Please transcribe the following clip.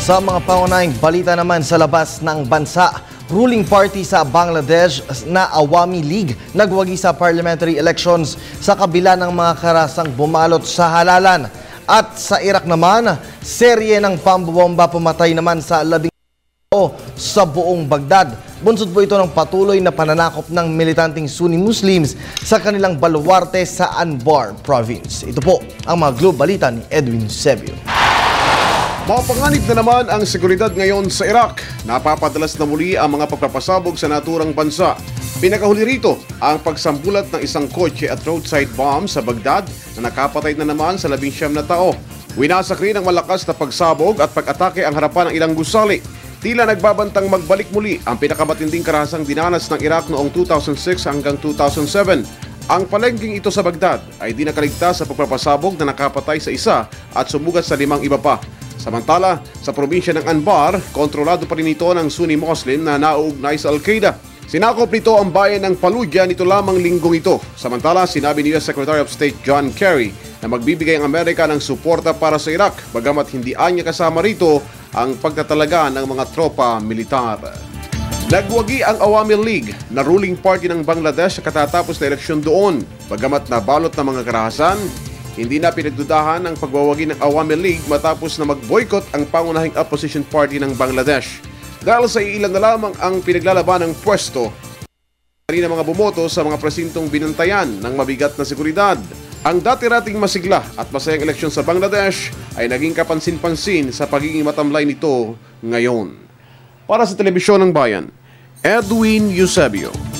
Sa mga pangunahing balita naman sa labas ng bansa, ruling party sa Bangladesh na Awami League nagwagi sa parliamentary elections sa kabila ng mga karasang bumalot sa halalan. At sa Iraq naman, serye ng pambobomba pumatay naman sa 11 tao sa buong Baghdad. Bunsod po ito ng patuloy na pananakop ng militanteng Sunni Muslims sa kanilang baluarte sa Anbar province. Ito po ang mga globe balita ni Edwin Eusebio. Mapanganib na naman ang seguridad ngayon sa Iraq. Napapadalas na muli ang mga pagpapasabog sa naturang bansa. Pinakahuli rito ang pagsambulat ng isang kotse at roadside bomb sa Baghdad na nakapatay na naman sa 19 na tao. Winasak rin ang malakas na pagsabog at pag-atake ang harapan ng ilang gusali. Tila nagbabantang magbalik muli ang pinakamatinding karahasang dinanas ng Iraq noong 2006 hanggang 2007. Ang palengking ito sa Baghdad ay di nakaligtas sa pagpapasabog na nakapatay sa isa at sumugat sa 5 iba pa. Samantala, sa probinsya ng Anbar, kontrolado pa rin ito ng Sunni Muslim na nauugnay sa Al-Qaeda. Sinakop nito ang bayan ng Fallujah nito lamang linggong ito. Samantala, sinabi ni US Secretary of State John Kerry na magbibigay ang Amerika ng suporta para sa Iraq, bagamat hindi anya kasama rito ang pagtatalaga ng mga tropa militar. Nagwagi ang Awami League na ruling party ng Bangladesh sa katatapos na eleksyon doon. Bagamat nabalot ng mga karahasan, hindi na pinagdudahan ang pagwawagi ng Awami League matapos na mag-boycott ang pangunahing opposition party ng Bangladesh. Dahil sa ilan na lamang ang pinaglalaban ng pwesto, rin ang mga bumoto sa mga presintong binantayan ng mabigat na seguridad. Ang dati-rating masigla at masayang eleksyon sa Bangladesh ay naging kapansin-pansin sa pagiging matamlay nito ngayon. Para sa Telebisyon ng Bayan, Edwin Eusebio.